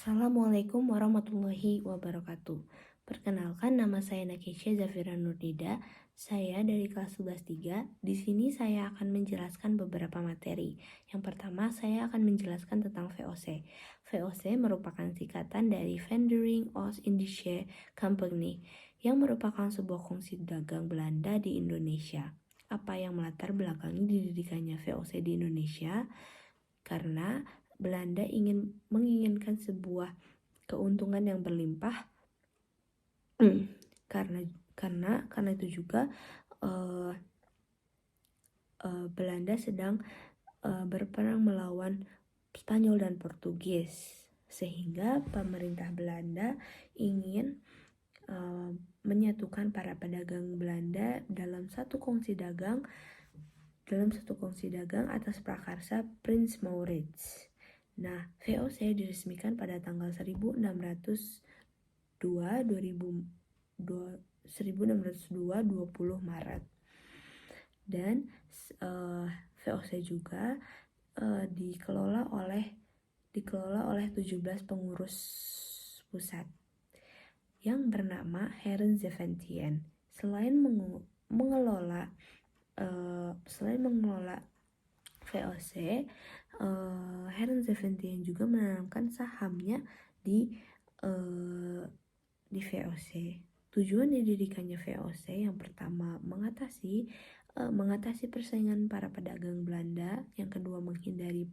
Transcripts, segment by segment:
Assalamualaikum warahmatullahi wabarakatuh. Perkenalkan, nama saya Nakesha Zafira Nurdida. Saya dari kelas 11-3. Di sini saya akan menjelaskan beberapa materi. Yang pertama, saya akan menjelaskan tentang VOC. VOC merupakan singkatan dari Vendering Oost-Indische Compagnie, yang merupakan sebuah kongsi dagang Belanda di Indonesia. Apa yang melatar belakangi didirikannya VOC di Indonesia? Karena Belanda menginginkan sebuah keuntungan yang berlimpah. karena itu juga Belanda sedang berperang melawan Spanyol dan Portugis, sehingga pemerintah Belanda ingin menyatukan para pedagang Belanda dalam satu kongsi dagang atas prakarsa Prins Maurits. Nah, VOC diresmikan pada tanggal 1602 20 Maret. Dan VOC juga dikelola oleh 17 pengurus pusat yang bernama Heren Zeventien. Selain mengelola VOC, Heren Zeventien juga menanamkan sahamnya di VOC. Tujuan didirikannya VOC yang pertama mengatasi persaingan para pedagang Belanda, yang kedua menghindari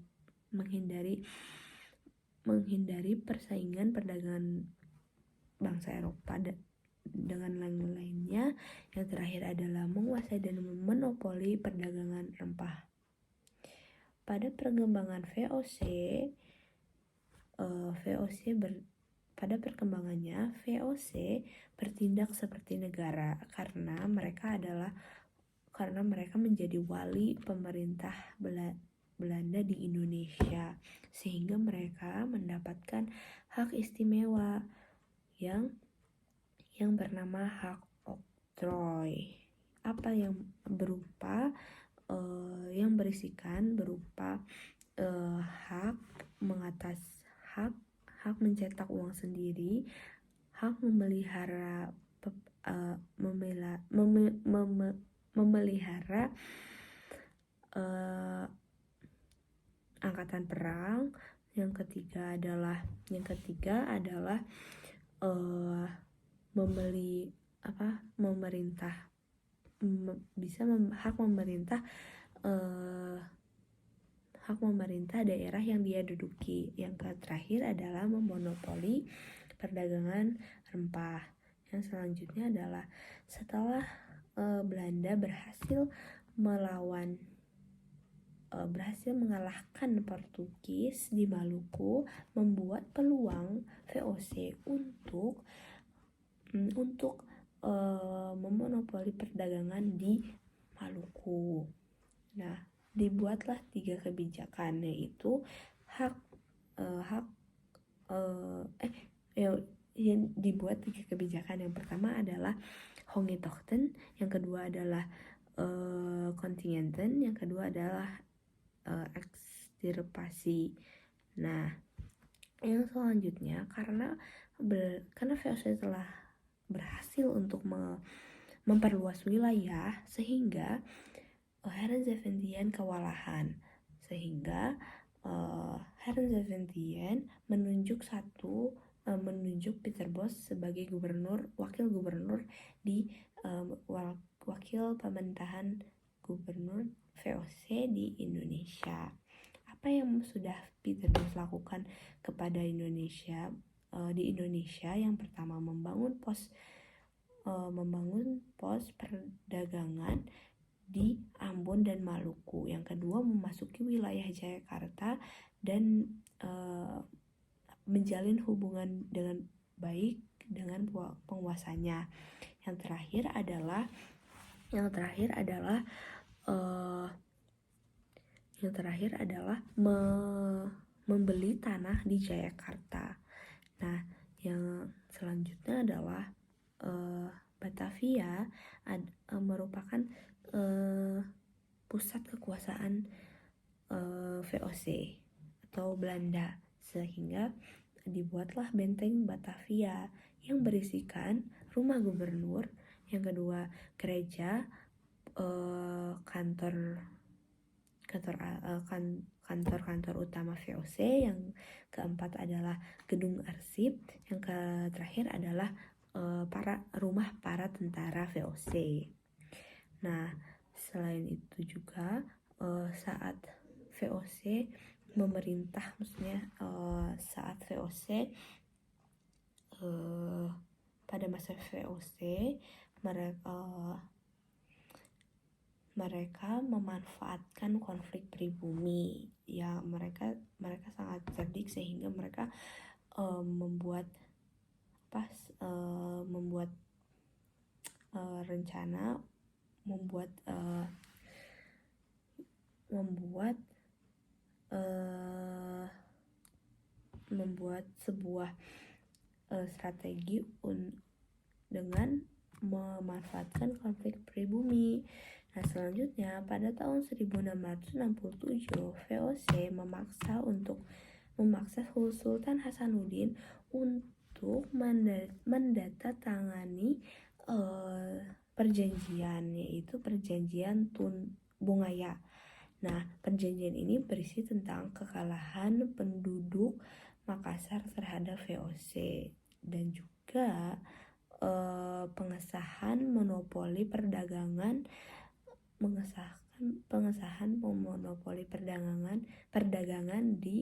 persaingan perdagangan bangsa Eropa dengan lain-lainnya. Yang terakhir adalah menguasai dan memonopoli perdagangan rempah. Pada perkembangan pada perkembangannya VOC bertindak seperti negara karena mereka menjadi wali pemerintah Belanda di Indonesia, sehingga mereka mendapatkan hak istimewa yang bernama hak oktroy. Apa yang berisikan berupa hak mencetak uang sendiri, hak memelihara angkatan perang. Yang ketiga adalah hak memerintah daerah yang dia duduki. Yang terakhir adalah memonopoli perdagangan rempah. Yang selanjutnya adalah setelah Belanda berhasil mengalahkan Portugis di Maluku, membuat peluang VOC untuk memonopoli perdagangan di Maluku. Nah, dibuatlah 3 kebijakan, yaitu dibuat 3 kebijakan. Yang pertama adalah Hongetochten, yang kedua adalah Kontingenten, yang kedua adalah ekstirpasi. Nah, yang selanjutnya karena VOC telah berhasil untuk memperluas wilayah, sehingga Heren Zeventien kewalahan, sehingga Heren Zeventien menunjuk Pieter Bosch sebagai wakil gubernur di wakil pemerintahan gubernur VOC di Indonesia. Apa yang sudah Pieter Bosch lakukan kepada Indonesia di Indonesia? Yang pertama, membangun pos perdagangan di Ambon dan Maluku. Yang kedua, memasuki wilayah Jayakarta dan menjalin hubungan dengan baik dengan penguasanya. Yang terakhir adalah membeli tanah di Jayakarta. Nah, yang selanjutnya adalah Batavia merupakan pusat kekuasaan VOC atau Belanda, sehingga dibuatlah benteng Batavia yang berisikan rumah gubernur, yang kedua gereja, kantor-kantor utama VOC, yang keempat adalah gedung arsip, yang terakhir adalah rumah para tentara VOC. Nah, selain itu juga saat VOC memerintah, maksudnya saat VOC pada masa VOC mereka memanfaatkan konflik pribumi. Ya, mereka sangat cerdik sehingga mereka membuat rencana, membuat sebuah strategi dengan memanfaatkan konflik pribumi. Nah, selanjutnya pada tahun 1667 VOC memaksa Sultan Hasanuddin untuk mendatangani perjanjian, yaitu perjanjian Tun Bungaya. Nah, perjanjian ini berisi tentang kekalahan penduduk Makassar terhadap VOC dan juga pengesahan monopoli perdagangan di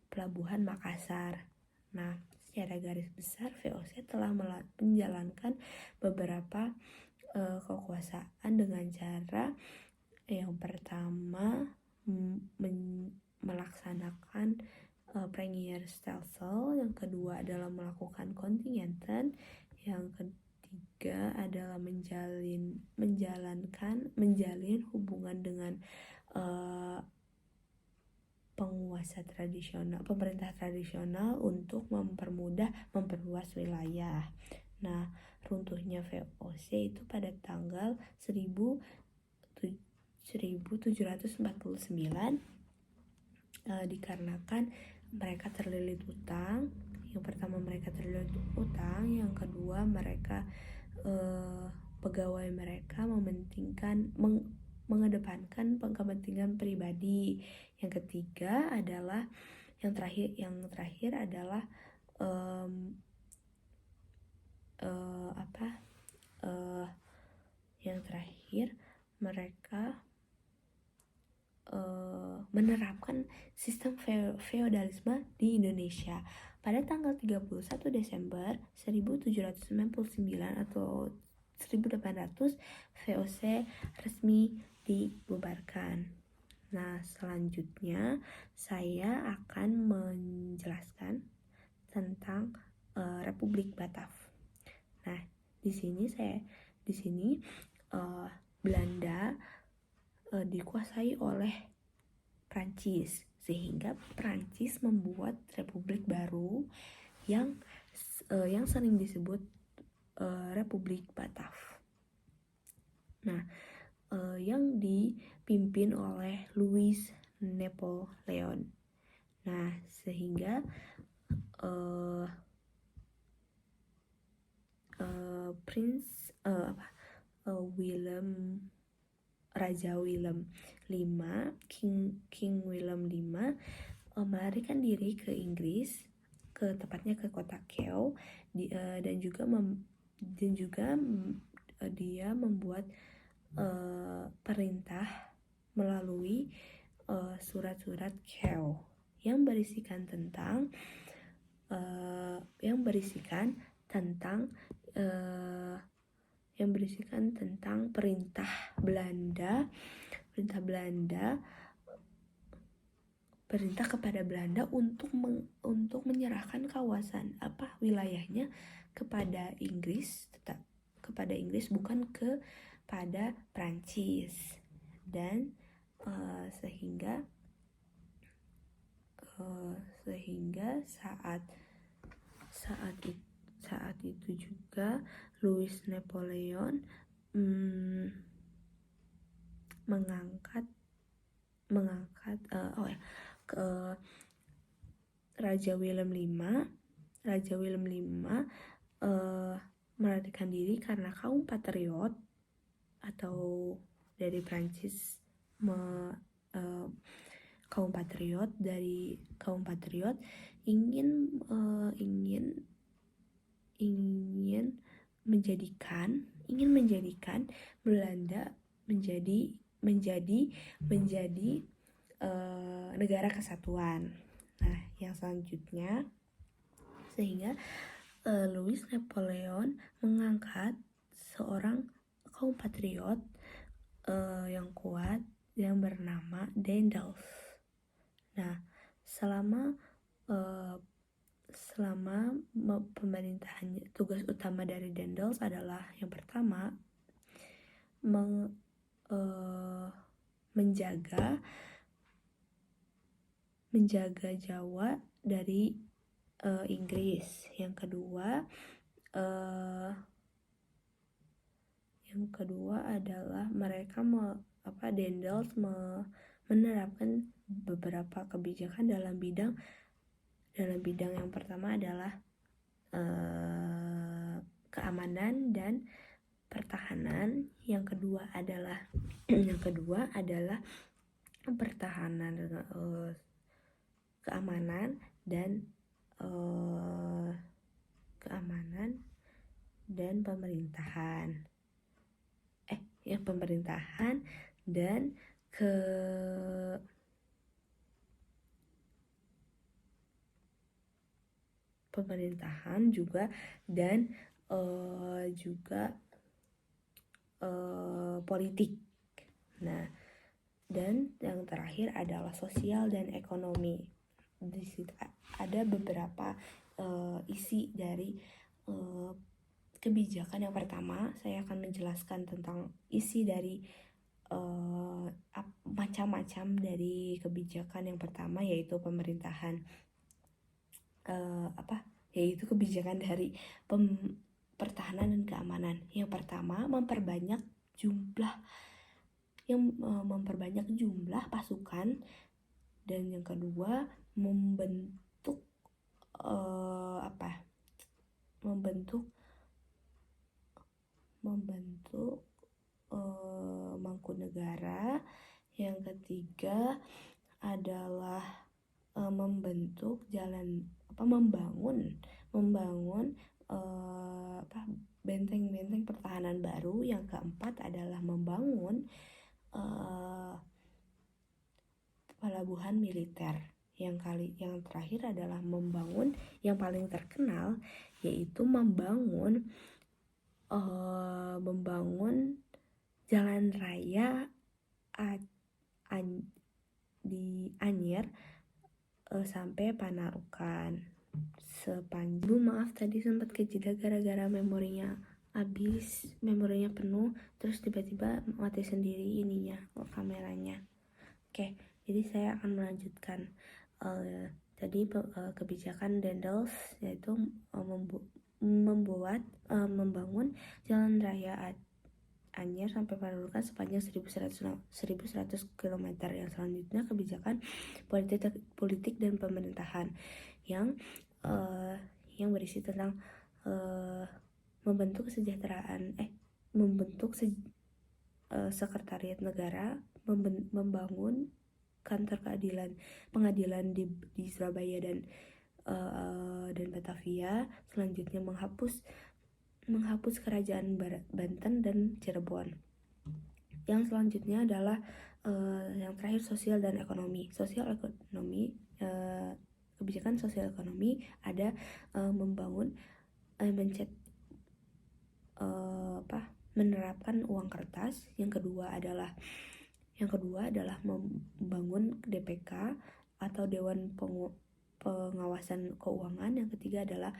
Pelabuhan Makassar. Nah, secara garis besar VOC telah menjalankan beberapa kekuasaan dengan cara yang pertama melaksanakan Premier Stelsel, yang kedua adalah melakukan kontingenten, yang ketiga adalah menjalin hubungan dengan pemerintah tradisional untuk memperluas wilayah. Nah, runtuhnya VOC itu pada tanggal 1749 dikarenakan mereka terlilit utang. Yang pertama mereka terlilit utang, yang kedua mereka pegawai mereka mengedepankan kepentingan pribadi. Yang ketiga adalah yang terakhir adalah mereka menerapkan sistem feodalisme di Indonesia. Pada tanggal 31 Desember 1799 atau 1800 VOC resmi dibubarkan. Nah, selanjutnya saya akan menjelaskan tentang Republik Batav. Nah, di sini Belanda dikuasai oleh Prancis, sehingga Prancis membuat republik baru yang sering disebut Republik Batav. Nah, yang dipimpin oleh Louis Napoleon. Nah, sehingga Raja Willem V, King Willem V melarikan diri ke Inggris, tepatnya ke kota Kew, dan juga dia membuat perintah melalui surat-surat Kew yang berisikan tentang perintah kepada Belanda untuk menyerahkan wilayahnya kepada Inggris, bukan kepada Prancis. Dan sehingga saat itu juga Louis Napoleon mengangkat Raja Willem V Raja William V melarikan diri karena kaum patriot atau dari Prancis kaum patriot ingin menjadikan Belanda menjadi negara kesatuan. Nah, yang selanjutnya sehingga Louis Napoleon mengangkat seorang kaum patriot yang kuat yang bernama Daendels. Nah, selama pemerintahannya, tugas utama dari Daendels adalah yang pertama menjaga Jawa dari Inggris. Yang kedua adalah mereka Daendels menerapkan beberapa kebijakan dalam bidang yang pertama adalah keamanan dan pertahanan. Yang kedua adalah pertahanan, keamanan dan pemerintahan dan juga dan politik. Nah, dan yang terakhir adalah sosial dan ekonomi. Di situ ada beberapa isi dari kebijakan. Yang pertama, saya akan menjelaskan tentang isi dari macam-macam dari kebijakan. Yang pertama yaitu pemerintahan, yaitu kebijakan dari pertahanan dan keamanan. Yang pertama, memperbanyak jumlah pasukan, dan yang kedua membentuk Mangkunegara. Yang ketiga adalah membangun benteng-benteng pertahanan baru. Yang keempat adalah membangun pelabuhan militer. Yang terakhir adalah membangun, yang paling terkenal yaitu membangun jalan raya di Anyer sampai Panarukan. Maaf tadi sempat kejeda gara-gara memorinya penuh, terus tiba-tiba mati sendiri kameranya. Oke, jadi saya akan melanjutkan. Tadi kebijakan Daendels yaitu membangun jalan raya Anyer sampai Panarukan sepanjang 1100 km. Yang selanjutnya kebijakan politik dan pemerintahan yang berisi tentang membentuk sekretariat negara, membangun kantor pengadilan di Surabaya dan Batavia. Selanjutnya menghapus kerajaan Banten dan Cirebon. Yang selanjutnya adalah yang terakhir sosial dan ekonomi. Kebijakan sosial ekonomi ada menerapkan uang kertas. Yang kedua adalah membangun DPK atau Dewan Pengawasan Keuangan. Yang ketiga adalah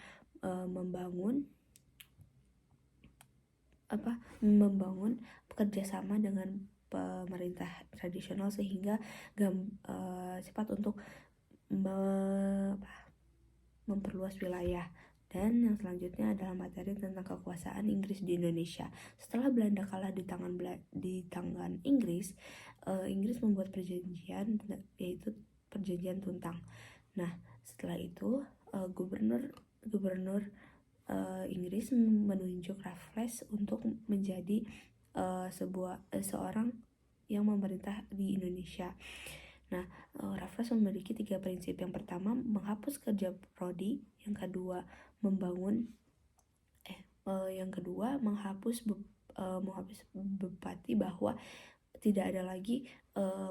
membangun kerjasama dengan pemerintah tradisional sehingga cepat untuk memperluas wilayah. Dan yang selanjutnya adalah materi tentang kekuasaan Inggris di Indonesia. Setelah Belanda kalah di tangan Inggris, Inggris membuat perjanjian, yaitu perjanjian Tuntang. Nah, setelah itu gubernur gubernur Inggris menunjuk Raffles untuk menjadi seorang yang memerintah di Indonesia. Nah, Raffles memiliki 3 prinsip. Yang pertama, menghapus kerja prodi. Yang kedua, menghapus bupati, bahwa tidak ada lagi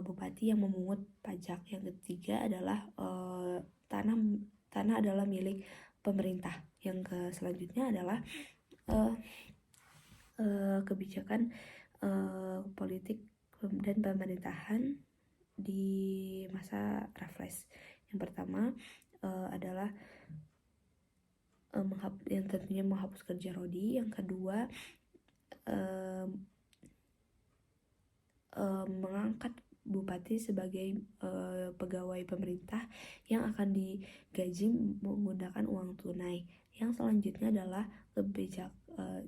bupati yang memungut pajak. Yang ketiga adalah tanah adalah milik pemerintah. Yang selanjutnya adalah kebijakan politik dan pemerintahan di masa Raffles. Yang pertama adalah yang tentunya menghapus kerja rodi. Yang kedua, mengangkat bupati sebagai pegawai pemerintah yang akan digaji menggunakan uang tunai. Yang selanjutnya adalah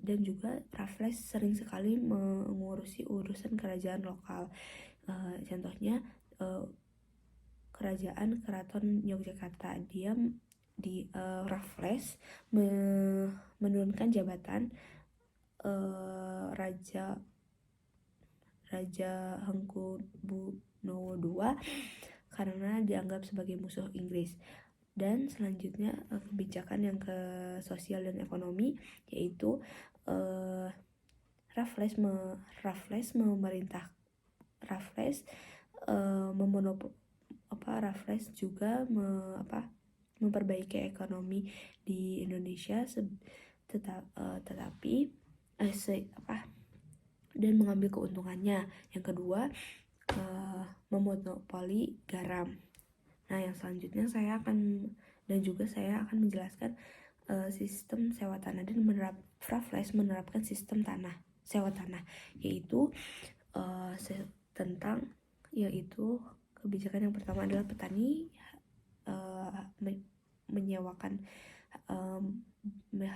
dan juga Raffles sering sekali mengurusi urusan kerajaan lokal. Contohnya kerajaan Keraton Yogyakarta. Dia di Raffles menurunkan jabatan Raja Hamengkubuwono II karena dianggap sebagai musuh Inggris. Dan selanjutnya kebijakan yang ke sosial dan ekonomi, yaitu Raffles juga memperbaiki ekonomi di Indonesia, dan mengambil keuntungannya. Yang kedua, memonopoli garam. Nah, yang selanjutnya saya akan menjelaskan sistem sewa tanah, dan Raffles menerapkan sistem sewa tanah, yaitu kebijakan yang pertama adalah petani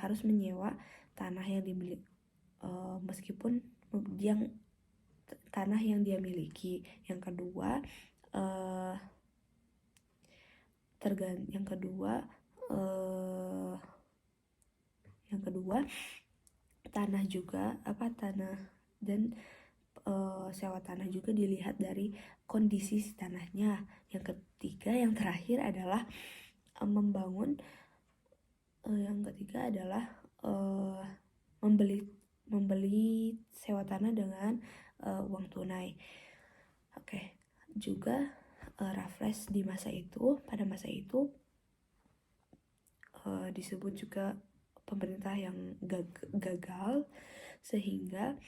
harus menyewa tanah yang dimiliki, meskipun tanah yang dia miliki. Yang kedua, tanah dan sewa tanah juga dilihat dari kondisi tanahnya. Yang ketiga, yang terakhir adalah membeli sewa tanah dengan uang tunai. Juga Raffles pada masa itu disebut juga pemerintah yang gagal, sehingga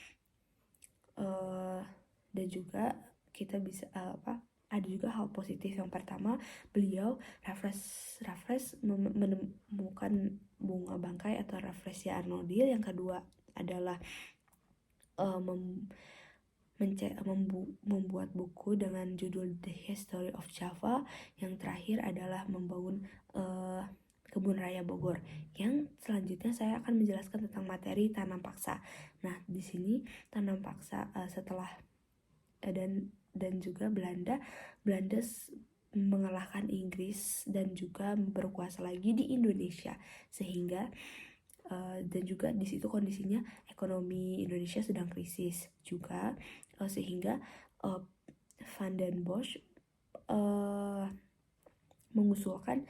dan juga kita bisa ada juga hal positif. Yang pertama, Raffles menemukan bunga bangkai atau Rafflesia arnodil. Yang kedua adalah membuat buku dengan judul The History of Java. Yang terakhir adalah membangun Kebun Raya Bogor. Yang selanjutnya saya akan menjelaskan tentang materi tanam paksa. Nah, di sini tanam paksa setelah dan juga Belanda mengalahkan Inggris dan juga berkuasa lagi di Indonesia, sehingga dan juga di situ kondisinya ekonomi Indonesia sedang krisis juga, sehingga Van den Bosch mengusulkan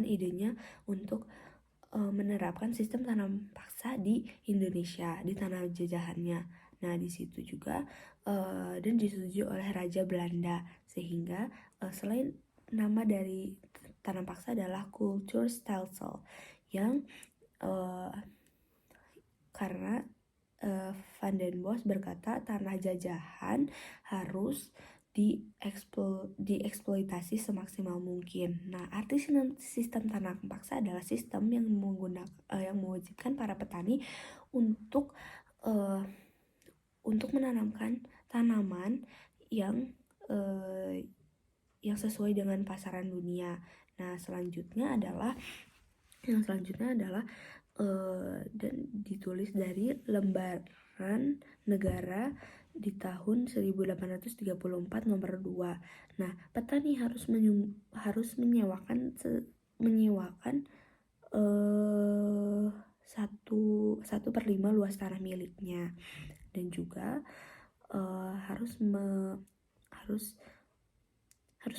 idenya untuk menerapkan sistem tanam paksa di Indonesia, di tanah jajahannya. Nah, di situ juga dan disetujui oleh Raja Belanda, sehingga selain nama dari tanam paksa adalah Kulturstelsel, yang karena Van den Bosch berkata tanah jajahan harus dieksploitasi semaksimal mungkin. Nah, arti sistem tanam paksa adalah sistem yang mewajibkan para petani untuk menanamkan tanaman yang sesuai dengan pasaran dunia. Nah, selanjutnya adalah dan ditulis dari lembaran negara di tahun 1834 nomor 2. Nah, petani harus menyewakan satu per 5 luas tanah miliknya, dan juga harus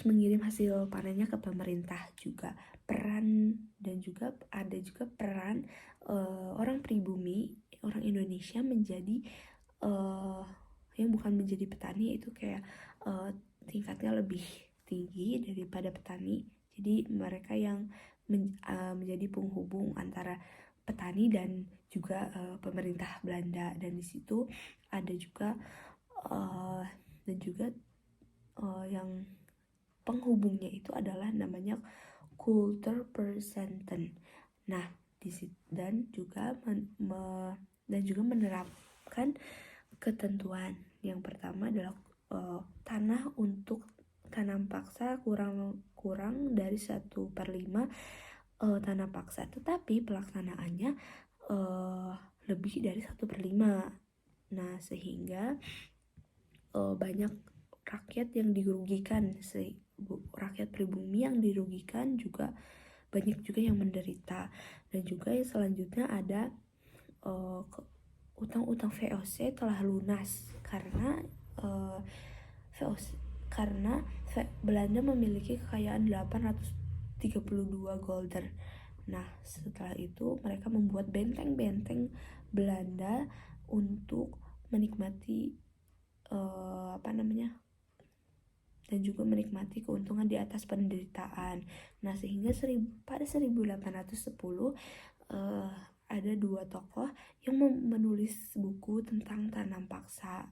mengirim hasil panennya ke pemerintah juga. Ada juga peran orang pribumi, orang Indonesia menjadi yang bukan menjadi petani, itu kayak tingkatnya lebih tinggi daripada petani. Jadi mereka yang menjadi penghubung antara petani dan juga pemerintah Belanda, dan di situ ada juga yang penghubungnya itu adalah namanya Kulturpräsidenten. Nah, dan juga menerapkan ketentuan. Yang pertama adalah tanah untuk tanam paksa kurang dari 1/5 tanah paksa, tetapi pelaksanaannya lebih dari 1/5. Nah, sehingga banyak rakyat yang dirugikan, rakyat pribumi yang dirugikan, juga banyak juga yang menderita. Dan juga yang selanjutnya ada utang-utang VOC telah lunas karena Belanda memiliki kekayaan 832 golder. Nah, setelah itu mereka membuat benteng-benteng Belanda untuk menikmati dan juga menikmati keuntungan di atas penderitaan. Nah, sehingga pada 1810 ada dua tokoh yang menulis buku tentang tanam paksa.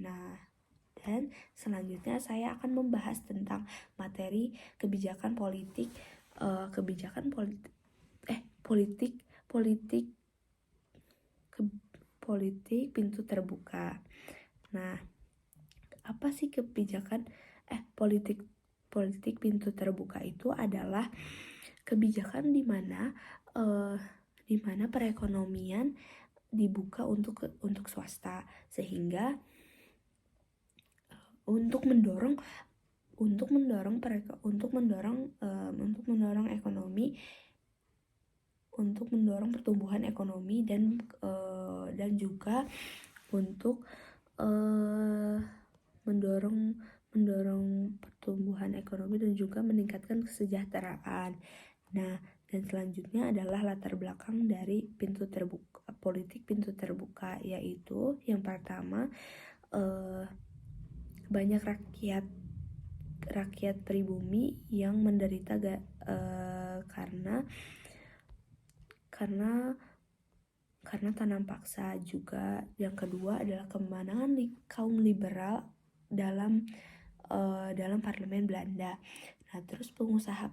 Nah, dan selanjutnya saya akan membahas tentang materi kebijakan politik pintu terbuka. Nah, apa sih politik pintu terbuka? Itu adalah kebijakan di mana perekonomian dibuka untuk swasta, sehingga untuk mendorong pertumbuhan ekonomi, dan juga untuk mendorong pertumbuhan ekonomi dan juga meningkatkan kesejahteraan. Nah, dan selanjutnya adalah latar belakang dari politik pintu terbuka, yaitu yang pertama, banyak rakyat pribumi yang menderita karena tanam paksa. Juga yang kedua adalah kemenangan kaum liberal dalam parlemen Belanda. Nah, terus pengusaha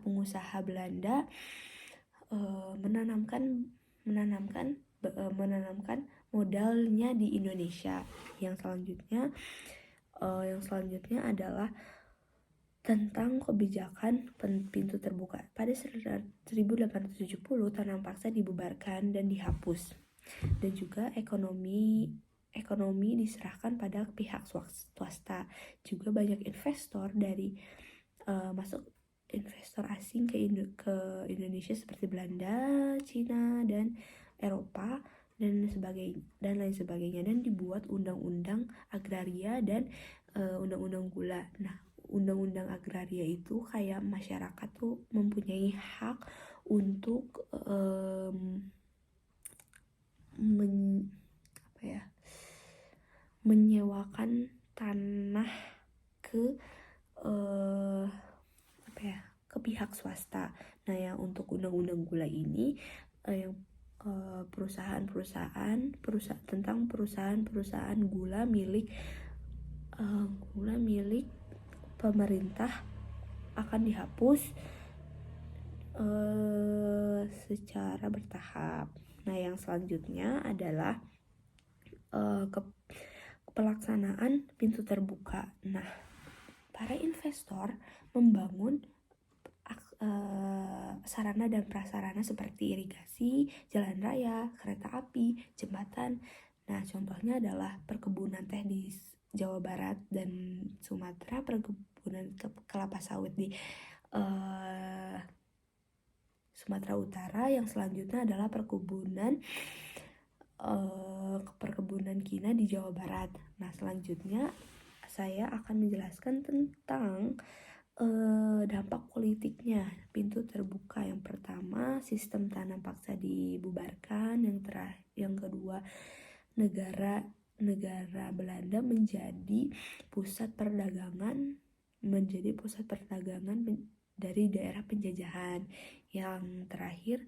Belanda menanamkan modalnya di Indonesia. Yang selanjutnya adalah tentang kebijakan pintu terbuka. Pada 1870 tanam paksa dibubarkan dan dihapus, dan juga ekonomi diserahkan pada pihak swasta. Juga banyak investor investor asing ke Indonesia seperti Belanda, Cina, dan Eropa, dan lain sebagainya, dan dibuat undang-undang agraria dan undang-undang gula. Nah, undang-undang agraria itu kayak masyarakat tuh mempunyai hak untuk menyewakan tanah ke pihak swasta. Nah, yang untuk undang-undang gula ini tentang perusahaan gula milik pemerintah akan dihapus secara bertahap. Nah, yang selanjutnya adalah pelaksanaan pintu terbuka. Nah, para investor membangun sarana dan prasarana seperti irigasi, jalan raya, kereta api, jembatan. Nah, contohnya adalah perkebunan teh di Jawa Barat dan Sumatera perkebunan kelapa sawit di Sumatera Utara. Yang selanjutnya adalah perkebunan kina di Jawa Barat. Nah, selanjutnya saya akan menjelaskan tentang dampak politiknya. Pintu terbuka. Yang pertama, sistem tanam paksa dibubarkan. Yang kedua, negara Belanda menjadi pusat perdagangan dari daerah penjajahan. Yang terakhir,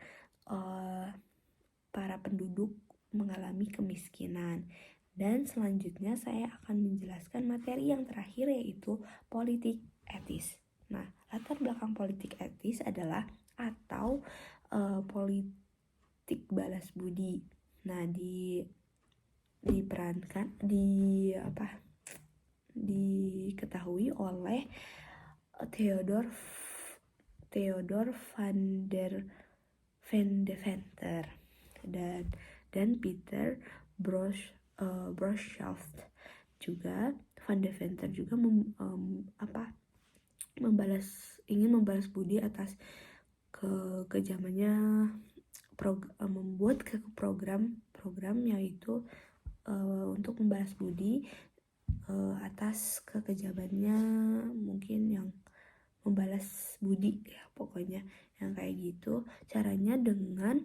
para penduduk mengalami kemiskinan. Dan selanjutnya saya akan menjelaskan materi yang terakhir, yaitu politik etis. Nah, latar belakang politik etis adalah politik balas budi. Nah, diketahui oleh Theodor van de Venter dan Peter Brodschaft. Juga Van de Venter juga ingin membalas budi atas kekejamannya, membuat program yaitu untuk membalas budi atas kekejamannya, mungkin yang membalas budi ya, pokoknya yang kayak gitu. Caranya dengan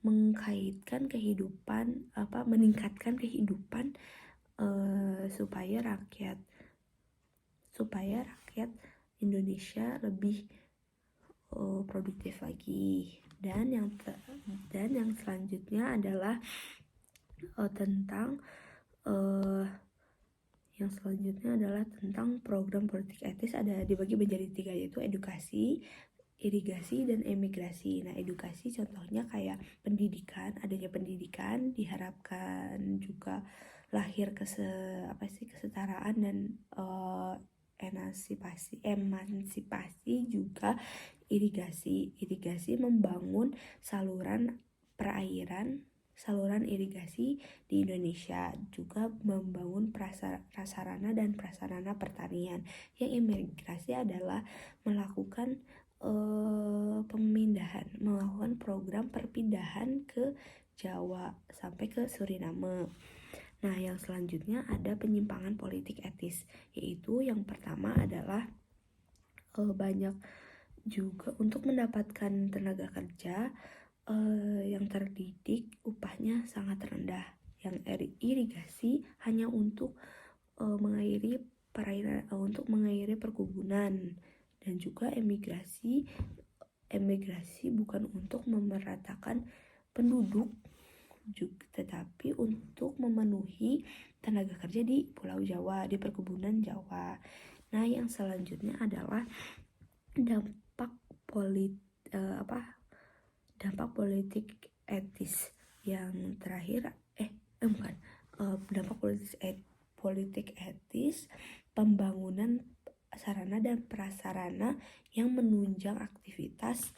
meningkatkan kehidupan supaya rakyat Indonesia lebih produktif lagi. Dan yang selanjutnya adalah tentang program politik etis. Ada dibagi menjadi 3, yaitu edukasi, irigasi, dan emigrasi. Nah, edukasi contohnya kayak pendidikan. Adanya pendidikan diharapkan juga lahir kesetaraan dan emansipasi. Juga irigasi membangun saluran irigasi di Indonesia, juga membangun prasarana dan prasarana pertanian. Yang imigrasi adalah melakukan program perpindahan ke Jawa sampai ke Suriname. Nah, yang selanjutnya ada penyimpangan politik etis, yaitu yang pertama adalah banyak juga untuk mendapatkan tenaga kerja yang terdidik, upahnya sangat rendah. Yang irigasi hanya untuk mengairi perkebunan. Dan juga emigrasi bukan untuk memeratakan penduduk, tetapi untuk memenuhi tenaga kerja di Pulau Jawa, di perkebunan Jawa. Nah, yang selanjutnya adalah dampak politik etis. Yang terakhir dampak politik etis, pembangunan sarana dan prasarana yang menunjang aktivitas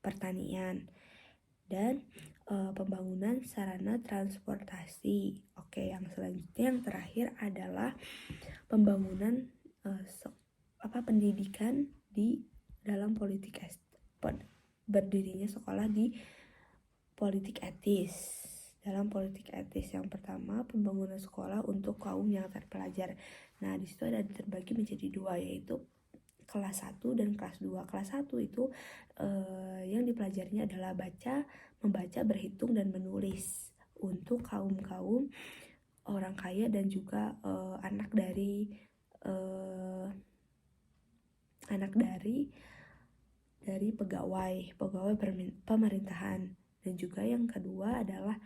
pertanian, dan pembangunan sarana transportasi. Oke, yang selanjutnya yang terakhir adalah pembangunan pendidikan di dalam politik berdirinya sekolah di politik etis. Dalam politik etis yang pertama, pembangunan sekolah untuk kaum yang terpelajar. Nah, di situ ada terbagi menjadi 2, yaitu kelas 1 dan kelas 2. Kelas 1 itu yang dipelajarinya adalah membaca, berhitung, dan menulis untuk kaum orang kaya dan juga anak dari pegawai pemerintahan. Dan juga yang kedua adalah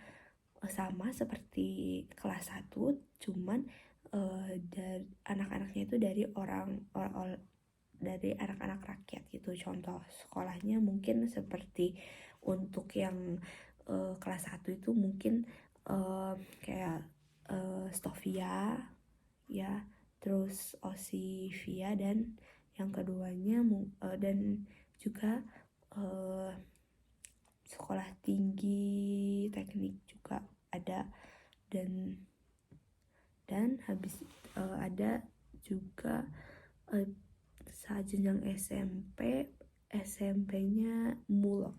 sama seperti kelas 1, cuman anak-anaknya itu dari anak-anak rakyat gitu. Contoh sekolahnya mungkin seperti untuk yang kelas 1 itu mungkin kayak Stovia ya, terus Osivia, dan yang keduanya dan juga sekolah tinggi teknik juga ada, dan habis ada juga saat jenjang SMP-nya mulak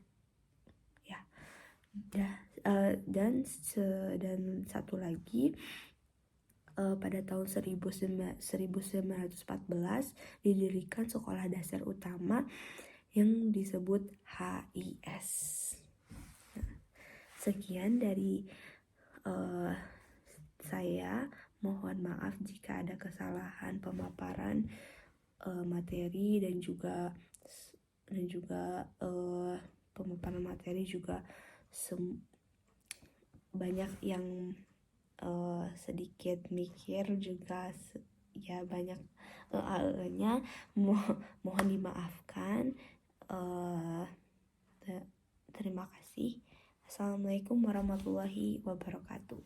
ya. Dan satu lagi, pada tahun 1914 didirikan sekolah dasar utama yang disebut HIS. Sekian dari saya, mohon maaf jika ada kesalahan pemaparan materi dan juga pemaparan materi juga banyak yang sedikit mikir juga ya, banyak nya mohon dimaafkan. Terima kasih. Assalamualaikum warahmatullahi wabarakatuh.